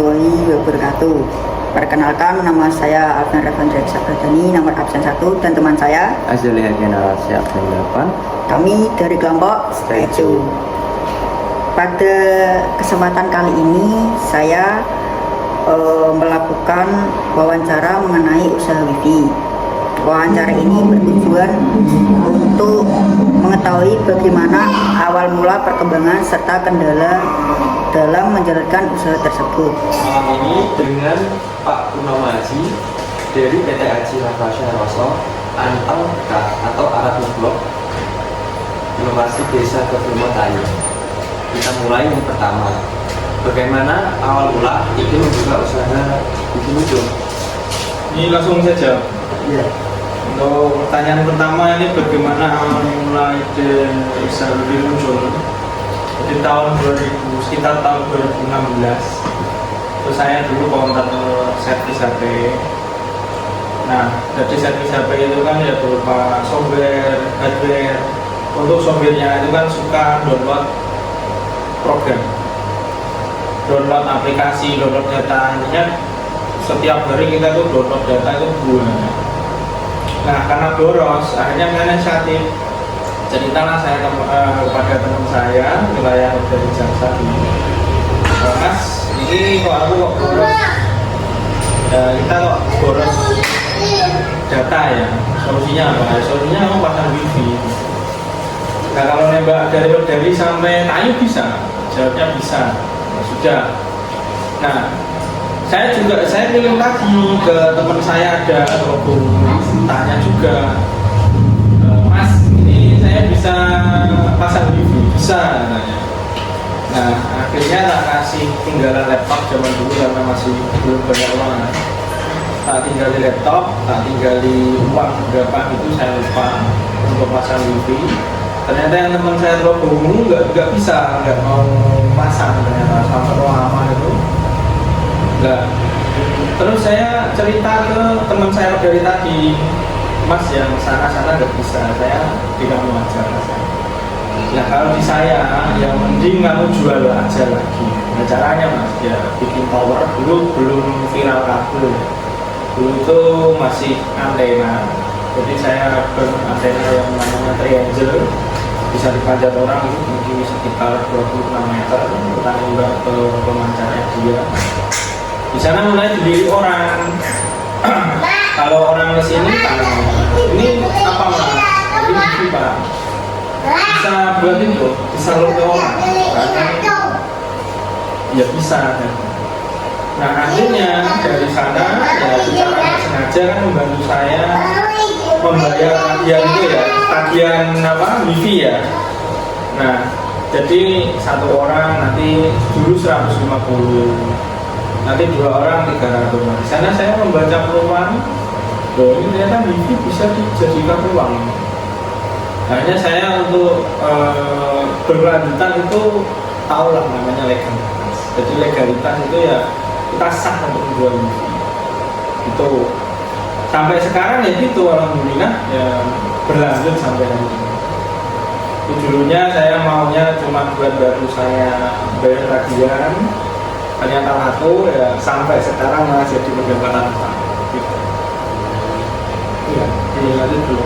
warahmatullahi wabarakatuh. Perkenalkan, nama saya Alvin Revandra Sabradani, nomor absen 1, dan teman saya Azali Generasi absen 8. Kami dari kelompok Steju. Pada kesempatan kali ini saya melakukan wawancara mengenai usaha wifi. Wawancara ini bertujuan untuk mengetahui bagaimana awal mula perkembangan serta kendala dalam menjalankan usaha tersebut. Malam ini dengan Pak Purnama Haji dari PT Haji Raffasya Roso Antang K atau Arab Blok Inovasi Desa Kebumotayu. Kita mulai yang pertama, bagaimana awal mula itu membuka usaha bikin. Ini langsung saja. Iya. Untuk pertanyaan pertama ini, bagaimana awal mula ide usaha bikin muncul? Di tahun 2000, sekitar tahun 2016, terus saya dulu kontak servis HP. Nah, jadi servis HP itu kan ya berupa software, hardware. Untuk softwarenya itu kan suka download program, download aplikasi, download data. Intinya setiap hari kita tuh download data itu bulan. Nah, karena boros, akhirnya saya inisiatif. Ceritalah saya kepada teman saya wilayah dari Jaksa ini, Mas, ini kok aku kok boros, kita kok boros data ya, solusinya apa? Solusinya kamu pasang wifi. Nah, kalau nembak dari sampai kayu bisa, jawabnya bisa. Nah, sudah. Nah, saya kirim lagi ke teman saya, ada Robung, tanya juga, Mas, ini saya bisa pasang wifi? Bisa katanya. Nah, akhirnya tak kasih tinggalan laptop zaman dulu karena masih belum banyak uang. Tak tinggali laptop, tak tinggali uang berapa itu saya lupa untuk pasang wifi. Ternyata yang teman saya Robung nggak bisa, nggak mau pasang, ternyata sampai lama itu. Nah, terus saya cerita ke teman saya dari tadi, Mas, yang sana nggak bisa, saya di kamu aja Mas. Nah, kalau di saya, yang mending kamu jual aja lagi. Nah, caranya Mas, ya bikin tower. Dulu belum viral kabel, dulu itu masih antena. Jadi saya antena yang namanya triangle, bisa dipanjat orang itu tinggi sekitar 26 meter. Kita nembak ke pemancarnya dia. Di sana mulai dilirik orang. Kalau orang kesini tanya, ini apa Mas? Ini wifi Pak. Bisa buat itu, disalur ke orang. Ya bisa. Nah, akhirnya dari sana ya secara nggak sengaja kan membantu saya membayar tagihan itu ya, tagihan apa, wifi ya. Nah, jadi satu orang nanti dulu 150, nanti 2 orang 300. Nah, di sana saya membaca peluang, loh ini ternyata wifi bisa dijadikan peluang. Akhirnya saya untuk berkelanjutan itu tahu lah namanya legalitas. Jadi legalitas itu ya kita sah untuk menjual wifi. Itu sampai sekarang ya gitu, alhamdulillah ya berlanjut sampai hari ini. Dulunya saya maunya cuma buat baru saya bayar tagihan, ternyata laku ya, sampai sekarang malah jadi pendapatan gitu. Iya, lanjut dulu.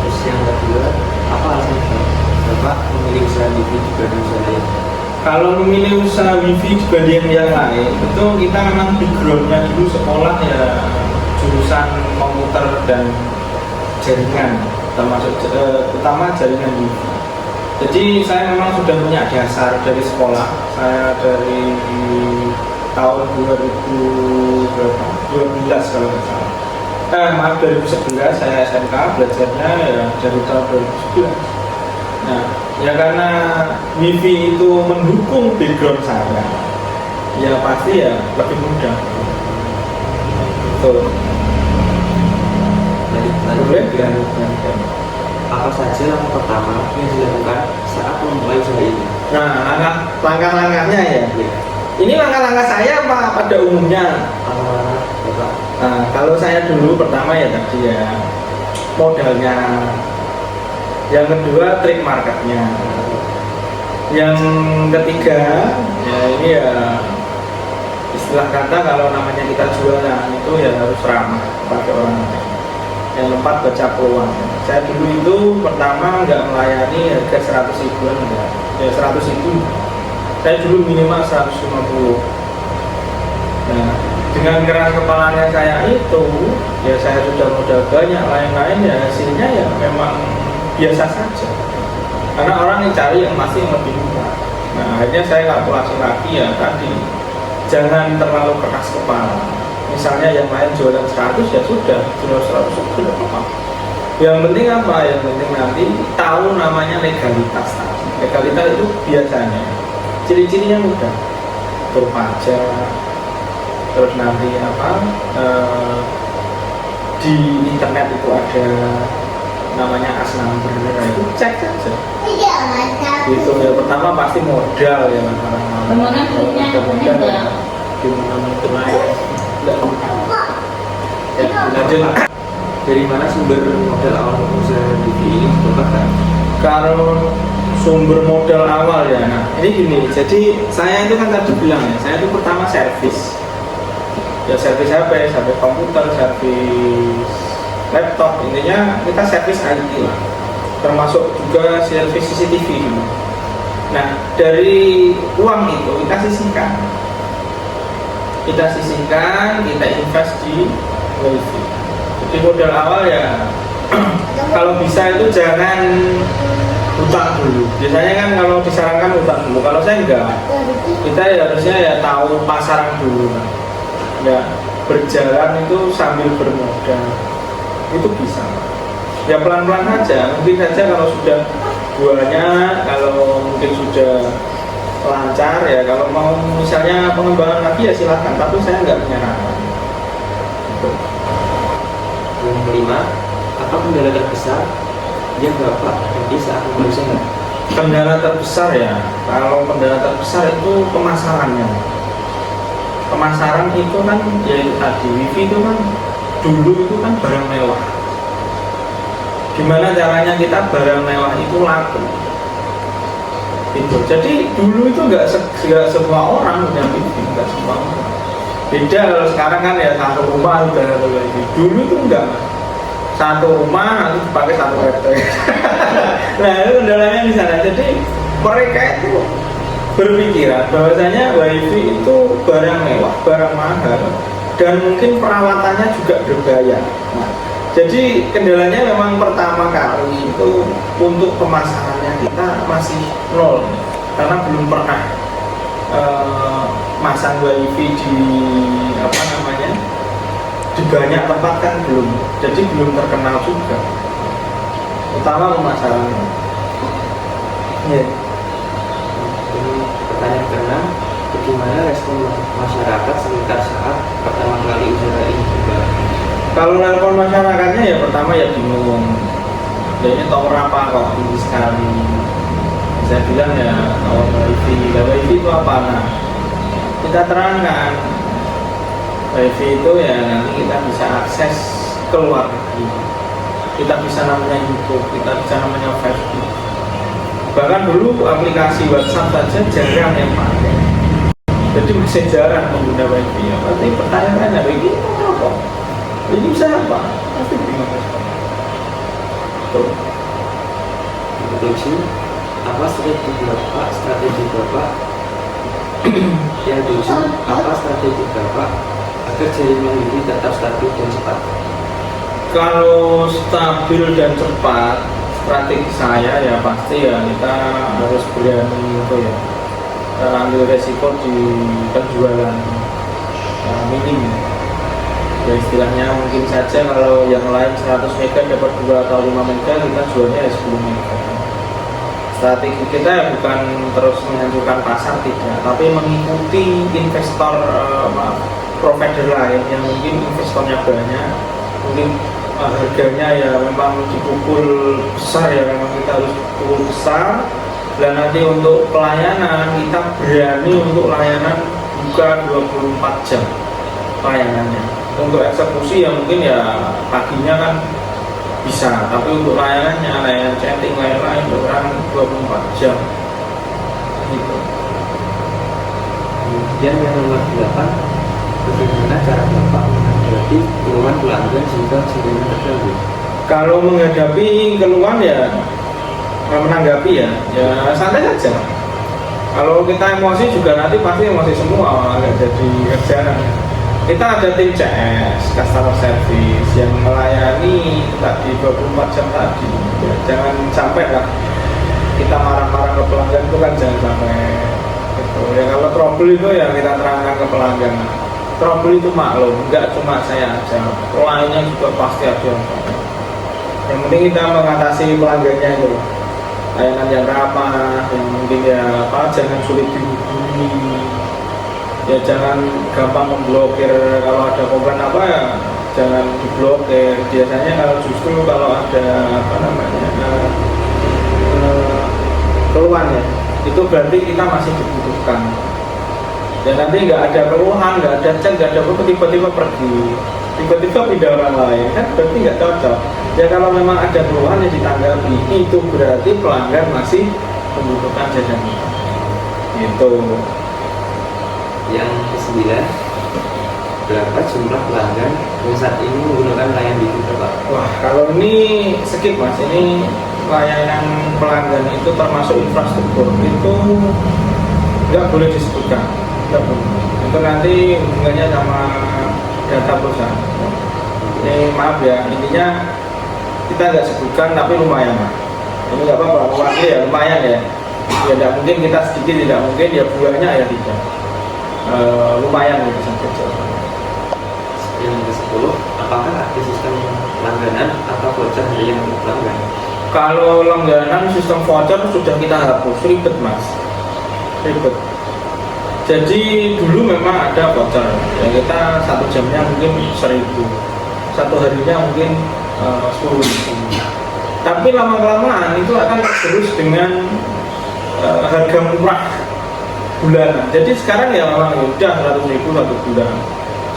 Terus yang kedua, apa alasan Bapak memilih usaha wifi dibanding usaha lain? Kalau memilih usaha wifi dibanding yang lain, itu kita memang backgroundnya dulu sekolah ya jurusan komputer dan jaringan, termasuk utama jaringan wifi. Jadi saya memang sudah punya dasar dari sekolah. Saya dari tahun 2012 kalau tidak salah. Maaf, 2011 saya SMK, belajarnya ya dari tahun 2011. Nah, ya karena wifi itu mendukung background saya, ya pasti ya lebih mudah. Betul. Boleh ya? Apa saja langkah pertama yang dilakukan saat memulai usaha ini? Nah, langkah-langkahnya ya. Ya. Ini langkah-langkah saya apa pada umumnya? Bapak. Nah, kalau saya dulu pertama ya tadi ya modalnya, yang kedua trik marketnya, yang ketiga ya ini ya istilah kata kalau namanya kita jualan itu ya harus ramah kepada orang lain. Yang keempat, baca peluang. Saya dulu itu pertama nggak melayani harga 100 ribuan, enggak. Ya 100 ribu. Saya dulu minimal 150. Nah, dengan keras kepalanya saya itu, ya saya sudah modal banyak, lain-lain ya hasilnya ya memang biasa saja. Karena orang yang cari yang masih lebih murah. Nah, akhirnya saya kalkulasi lagi ya tadi, jangan terlalu keras kepala. Misalnya yang lain jualan 100 ya sudah, jual 100 sudah apa. Yang penting apa? Yang penting nanti tahu namanya legalitas. Legalitas itu biasanya ciri-cirinya mudah, berpajak, terus nanti apa? Di internet itu ada namanya as number, itu cek saja. Gitu ya, pertama pasti modal ya Gimana triknya? Gimana mulai? Ya, lanjut. Dari mana sumber modal awal usaha TV ini Bapak kan? Kalau sumber modal awal ya, nah ini gini, jadi saya itu kan tadi bilang ya, saya itu pertama servis. Ya servis HP, servis komputer, servis laptop, intinya kita servis IT lah. Termasuk juga servis CCTV dulu. Nah, dari uang itu kita sisihkan. Kita invest di wifi. Jadi modal awal ya kalau bisa itu jangan hutang dulu. Biasanya kan kalau disarankan hutang dulu. Kalau saya enggak, kita ya harusnya ya tahu pasaran dulu. Ya berjalan itu sambil bermodal itu bisa. Ya pelan-pelan saja. Mungkin saja kalau sudah banyak, kalau mungkin sudah lancar ya. Kalau mau misalnya pengembangan lagi ya silakan. Tapi saya nggak menyarankan. Yang kelima, apa kendala terbesar yang Bapak hadapi saat memulai usaha? Kendala terbesar ya, kalau kendala terbesar itu pemasarannya. Pemasaran itu kan ya itu tadi, wifi itu kan dulu itu kan barang mewah. Gimana caranya kita barang mewah itu laku? Itu. Jadi dulu itu nggak semua orang punya wifi, nggak semua orang. Beda kalau sekarang kan ya satu rumah udah ada wifi. Dulu itu enggak. Satu rumah nanti dipakai satu RT. Nah itu kendalanya di sana. Jadi mereka itu berpikiran bahwasanya wifi itu barang mewah, barang mahal, dan mungkin perawatannya juga berbayar. Nah, jadi kendalanya memang pertama kali itu untuk pemasarannya kita masih nol, karena belum pernah masang wifi di apa namanya di banyak tempat kan belum, jadi belum terkenal juga. Utama pemasarannya. Ya. Ini pertanyaan keenam, bagaimana respon masyarakat sekitar saat pertama kali usaha ini juga? Kalau respon masyarakatnya ya pertama ya bingung. Ya ini tower apa kok tinggi sekali? Saya bilang ya tower wifi. Ya, wifi itu apa? Nah, kita terangkan. Wifi itu ya nanti kita bisa akses ke luar negeri. Kita bisa namanya YouTube, kita bisa namanya Facebook. Bahkan dulu aplikasi WhatsApp saja jarang yang pakai. Jadi masih jarang pengguna wifi. Ya, berarti pertanyaannya wifi itu apa? Ini bisa apa? Pasti bingung. Tuh. Introduksi, apa strategi Bapak yang tujuh, apa strategi Bapak agar jaringan ini tetap stabil dan cepat? Kalau stabil dan cepat, strategi saya ya pasti ya kita harus berani itu ya, ambil resiko di penjualan minim ya. Ya istilahnya mungkin saja kalau yang lain 100 mega dapat 2 atau 5 mega, kita jualnya ya 10 mega. Strategi kita ya bukan terus menghancurkan pasar, tidak, tapi mengikuti investor provider lain yang mungkin investornya banyak, mungkin harganya ya memang dipukul besar ya, memang kita harus pukul besar. Dan nanti untuk pelayanan kita berani untuk layanan buka 24 jam layanannya. Untuk eksekusi ya mungkin ya paginya kan bisa, tapi untuk layanan chatting lain-lain orang 24 jam gitu. Kemudian yang nomor 8, Bagaimana cara Bapak menghadapi keluhan pelanggan jika jaringan terganggu? Kalau menghadapi keluhan ya menanggapi ya santai saja. Kalau kita emosi juga nanti pasti emosi semua, nggak jadi kerjaan. Kita ada tim CS, customer service yang melayani tadi 24 jam tadi. Ya, jangan sampai lah kita marah-marah ke pelanggan, itu kan jangan sampai gitu. Ya kalau trouble itu ya kita terangkan ke pelanggan. Trouble itu maklum, nggak cuma saya aja, lainnya juga pasti ada. Yang penting kita mengatasi pelanggannya itu, layanan yang ramah, yang mungkin ya apa, jangan sulit dihubungi, ya jangan gampang memblokir. Kalau ada komplain apa ya jangan diblokir. Biasanya kalau ada apa namanya keluhan ya, itu berarti kita masih dibutuhkan. Dan nanti nggak ada keluhan, nggak ada chat, nggak ada apa, tiba-tiba pergi, tiba-tiba pindah orang lain, kan berarti nggak cocok. Ya kalau memang ada keluhan yang ditanggapi, itu berarti pelanggan masih membutuhkan jasa kita. Gitu. Yang kesembilan, berapa jumlah pelanggan yang saat ini menggunakan layanan di Bapak? Wah, kalau ini skip mas, ini layanan pelanggan itu termasuk infrastruktur, itu nggak boleh disebutkan, nggak boleh. Itu nanti hubungannya sama data perusahaan. Ini maaf ya, intinya kita nggak sebutkan, tapi lumayan lah. Ini nggak apa-apa, kurangnya ya lumayan ya. Ya tidak mungkin kita sedikit, tidak mungkin ya buahnya ya tidak. Lumayan gitu saja. Yang ke-10, apakah ada sistem langganan atau voucher harian untuk pelanggan? Kalau langganan sistem voucher sudah kita hapus, ribet mas, ribet. Jadi dulu memang ada voucher, ya kita 1 jamnya mungkin 1.000, 1 harinya mungkin 10.000. Tapi lama-kelamaan itu akan terus dengan harga murah bulanan. Jadi sekarang ya memang udah 100.000 1 bulan,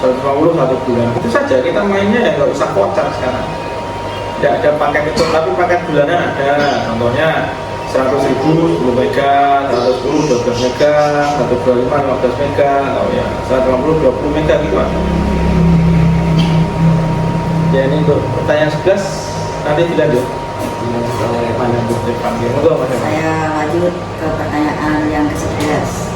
150 1 bulan. Itu saja kita mainnya ya nggak usah voucher sekarang. Tidak ada paket itu, tapi paket bulanan ada. Contohnya 100.000 10 mega, 110 12 mega, 125 15 mega, atau ya 150 20 mega gitu aja. Ya ini untuk pertanyaan 11 nanti dilanjut. Oleh mana Bukti panggil. Untuk Mas Evan. Saya lanjut ke pertanyaan yang ke-11.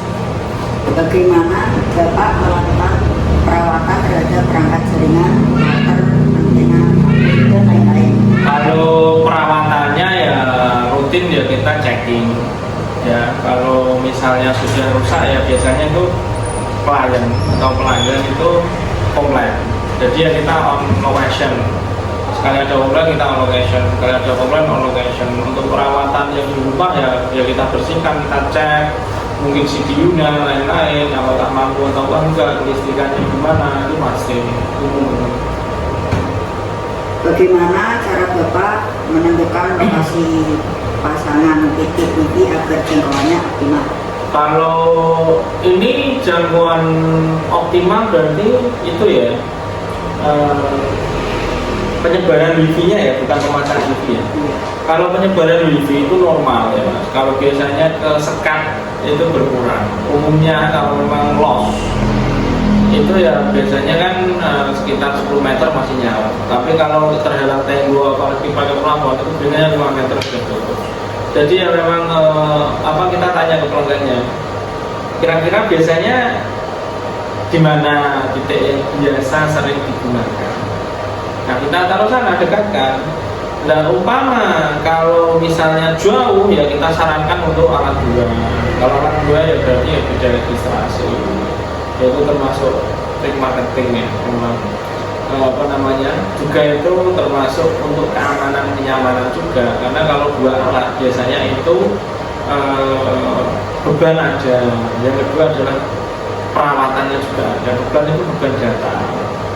Bagaimana Bapak melakukan perawatan terhadap perangkat jaringan, router, antena, dan lain-lain? Kalau perawatannya ya rutin ya kita checking. Ya kalau misalnya sudah rusak ya biasanya itu klien atau pelanggan itu komplain. Jadi ya kita on location. Sekali ada komplain kita on location, sekali ada komplain on location. Untuk perawatan yang di rumah ya kita bersihkan, kita cek mungkin CPU-nya lain-lain, apakah mampu atau enggak, kelistrikannya gimana, itu pasti umum. Bagaimana cara Bapak menentukan lokasi pasangan titik TV agar jangkauannya optimal? Kalau ini jangkauan optimal berarti itu ya penyebaran wifi-nya ya, bukan pemasangan wifi ya. Kalau penyebaran wifi itu normal ya mas. Kalau biasanya ke sekat itu berkurang. Umumnya kalau memang loss itu ya biasanya kan sekitar 10 meter masih nyala. Tapi kalau terhadap tembok apalagi pakai pelafon itu biasanya 5 meter sudah tutup. Jadi ya memang kita tanya ke pelanggannya, kira-kira biasanya di mana titik yang biasa sering digunakan. Nah kita taruh sana, dekatkan. Dan umpama kalau misalnya jauh ya kita sarankan untuk alat 2. Kalau alat 2 ya berarti ya beda registrasi. Itu termasuk trik marketing ya memang juga itu termasuk untuk keamanan kenyamanan juga, karena kalau 2 alat biasanya itu beban ada, yang kedua adalah perawatannya juga ada. Beban itu beban data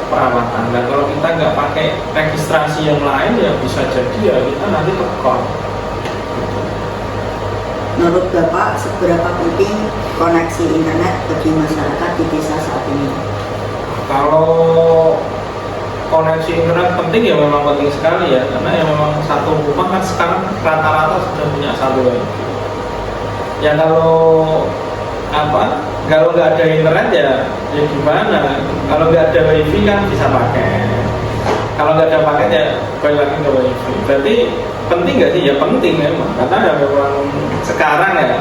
perawatan, dan kalau kita nggak pakai registrasi yang lain ya bisa jadi ya kita nanti tekor. Menurut Bapak, seberapa penting koneksi internet bagi masyarakat di desa saat ini? Kalau koneksi internet penting ya memang penting sekali ya, karena ya memang satu rumah kan sekarang rata-rata sudah punya 1 WiFi. Ya kalau apa, kalau nggak ada internet ya gimana, kalau nggak ada wifi kan bisa pakai, kalau nggak ada paket ya balik lagi ke wifi. Berarti penting nggak sih? Ya penting memang, karena ya memang sekarang ya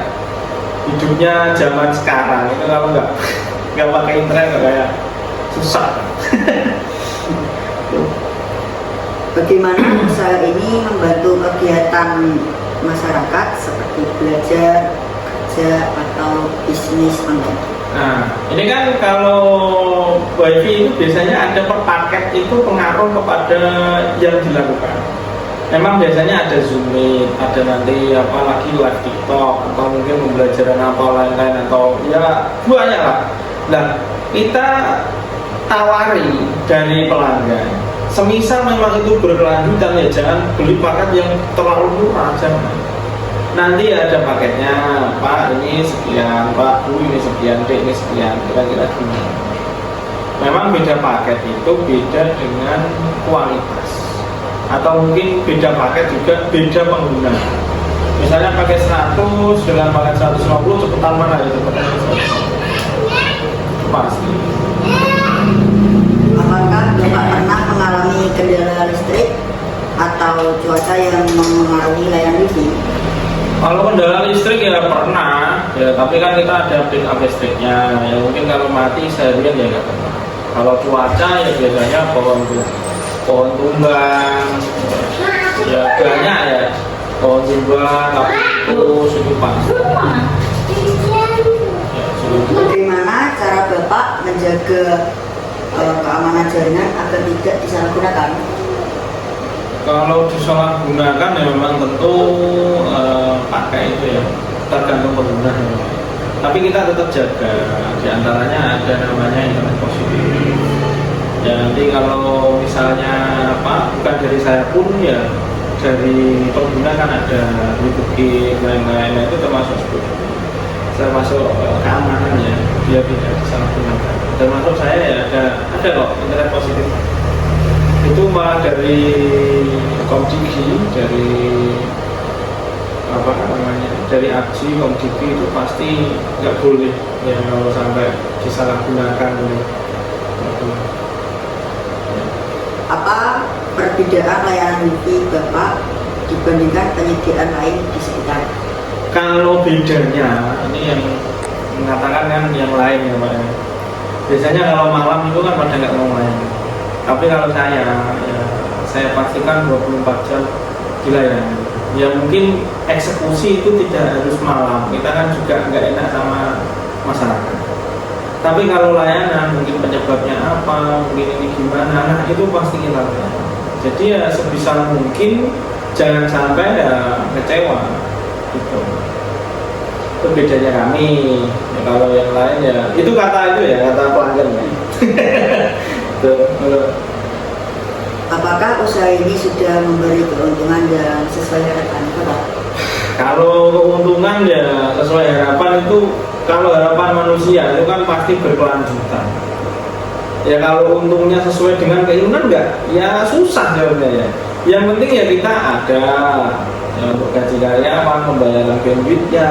hidupnya zaman sekarang itu kalau nggak pakai internet kayak susah. Bagaimana usaha ini membantu kegiatan masyarakat seperti belajar, kerja, atau bisnis online? Nah, ini kan kalau wifi itu biasanya ada per paket, itu pengaruh kepada yang dilakukan. Memang biasanya ada Zoom Meet, ada nanti apa lagi live TikTok, atau mungkin pembelajaran apa lain-lain, atau ya banyak lah. Nah, kita tawari dari pelanggan. Semisal memang itu berkelanjutan ya jangan beli paket yang terlalu murah, jangan. Nanti ada paketnya, Pak ini sekian, Pak Bu ini sekian, Dek ini sekian, kira-kira gimana. Memang beda paket itu beda dengan kualitas, atau mungkin beda paket juga beda pengguna. Misalnya pakai 100 dengan paket 150 cepetan mana ya, cepetan 100 pasti. Apakah Bapak pernah mengalami kendala listrik atau cuaca yang mempengaruhi layanan wifi? Kalau kendala listrik ya pernah, ya tapi kan kita ada backup listriknya. Ya mungkin kalau mati seharian ya nggak pernah. Kalau cuaca ya biasanya pohon tumbang, ya banyak ya, pohon tumbang, terus itu pasti. Bagaimana cara Bapak menjaga keamanan jaringan agar tidak disalahgunakan? Kalau disalahgunakan ya memang tentu pakai itu ya, tergantung pengguna ya. Tapi kita tetap jaga, diantaranya ada namanya internet positif. Ya nanti kalau misalnya apa, bukan dari saya pun ya dari pengguna kan ada booking lain-lain, nah, itu termasuk keamanan ya, biar tidak disalahgunakan. Termasuk saya ya ada kok internet positif. Itu malah dari Komdigi, dari apa namanya, dari APSI, Komdigi itu pasti nggak boleh ya kalau sampai disalahgunakan. Apa perbedaan layanan wifi Bapak dibandingkan penyediaan lain di sekitar? Kalau bedanya, ini yang mengatakan kan yang lain ya Pak. Biasanya kalau malam itu kan pada nggak mau main. Tapi kalau saya pastikan 24 jam dilayani. Ya mungkin eksekusi itu tidak harus malam. Kita kan juga nggak enak sama masyarakat. Tapi kalau layanan mungkin penyebabnya apa, mungkin ini gimana, nah itu pasti kita layani. Jadi ya sebisa mungkin jangan sampai ya kecewa gitu. Itu bedanya kami. Ya, kalau yang lain ya itu kata pelanggan ya. Apakah usaha ini sudah memberi keuntungan yang sesuai harapan Bapak? Kalau keuntungan ya sesuai harapan itu, kalau harapan manusia itu kan pasti berkelanjutan. Ya kalau untungnya sesuai dengan keinginan enggak, ya susah jawabnya ya. Yang penting ya kita ada ya, untuk gaji karyawan, pembayaran bandwidthnya,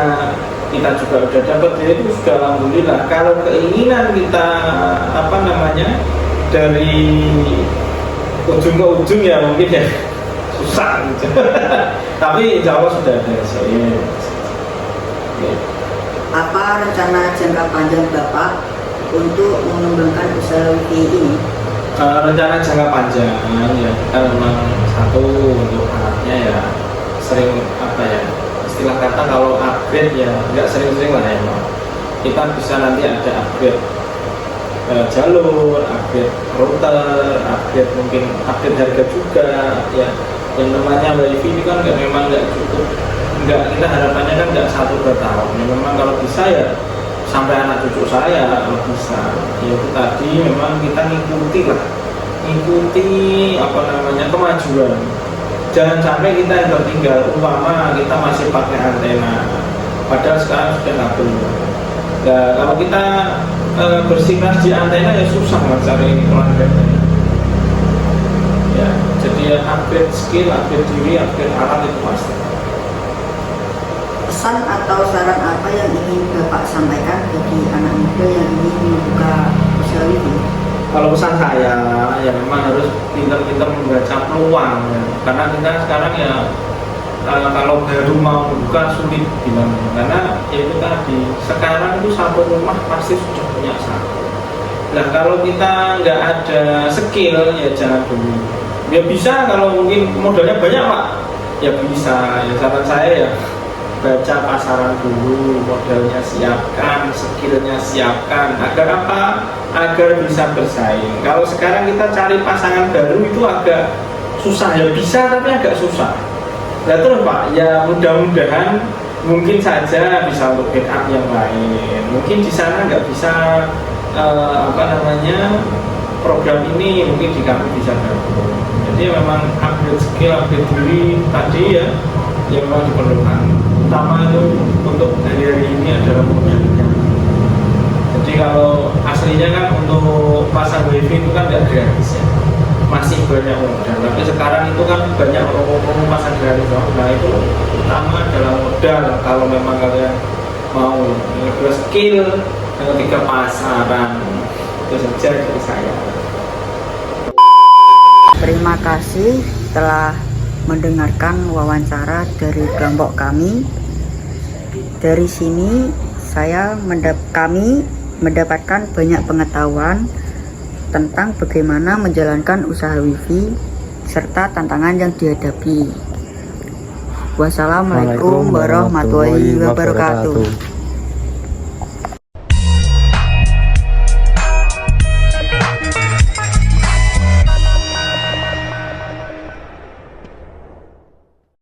kita juga udah dapat, ya itu sudah alhamdulillah. Kalau keinginan kita apa namanya dari ujung ke ujung ya mungkin ya susah gitu. Tapi insya Allah sudah ada hasilnya. Apa rencana jangka panjang Bapak untuk mengembangkan usaha wifi ini? Rencana jangka panjang ya kita memang satu untuk anaknya ya sering apa ya, istilah kata kalau upgrade ya nggak sering-sering lah ya Pak. Kita bisa nanti ada upgrade jalur, upgrade router, upgrade mungkin upgrade harga juga ya. Yang namanya wifi ini kan memang nggak cukup, kita harapannya kan nggak 1-2 tahun. Ya, memang kalau bisa ya sampai anak cucu saya kalau bisa. Ya itu tadi memang kita ngikuti apa namanya kemajuan. Jangan sampai kita yang tertinggal, umpama kita masih pakai antena, padahal sekarang sudah nggak perlu. Nah, kalau kita bersikeras di antena ya susah mencari pelanggan. Ya, jadi ya upgrade skill, upgrade diri, upgrade alat itu pasti. pesan atau saran apa yang ingin Bapak sampaikan bagi anak muda yang ingin membuka usaha wifi? Kalau pesan saya ya memang harus pintar-pintar membaca peluang ya. Karena kita sekarang ya kalau baru mau buka sulit bilang, karena ya itu tadi sekarang itu satu rumah pasti sudah punya satu. Nah kalau kita nggak ada skill ya jangan dulu. Ya bisa kalau mungkin modalnya banyak Pak, ya bisa. Ya saran saya ya baca pasaran dulu, modalnya siapkan, skillnya siapkan, agar apa? Agar bisa bersaing. Kalau sekarang kita cari pasangan baru itu agak susah, ya bisa tapi agak susah. Nah terus Pak, ya mudah-mudahan mungkin saja bisa untuk backup yang lain. Mungkin di sana nggak bisa program ini, mungkin di kami bisa gabung. Jadi memang upgrade skill, upgrade diri tadi ya, yang memang diperlukan. Utama itu untuk hari-hari ini adalah modalnya. Jadi kalau aslinya kan untuk pasang wifi itu kan nggak gratis ya, masih banyak modal. Tapi sekarang itu kan banyak orang pasang gratis. Nah itu utama adalah modal. Kalau memang kalian mau kedua skill, yang ketiga pasaran, itu saja dari saya. Terima kasih telah mendengarkan wawancara dari kelompok kami. Dari sini kami mendapatkan banyak pengetahuan tentang bagaimana menjalankan usaha wifi serta tantangan yang dihadapi. Wassalamualaikum warahmatullahi wabarakatuh.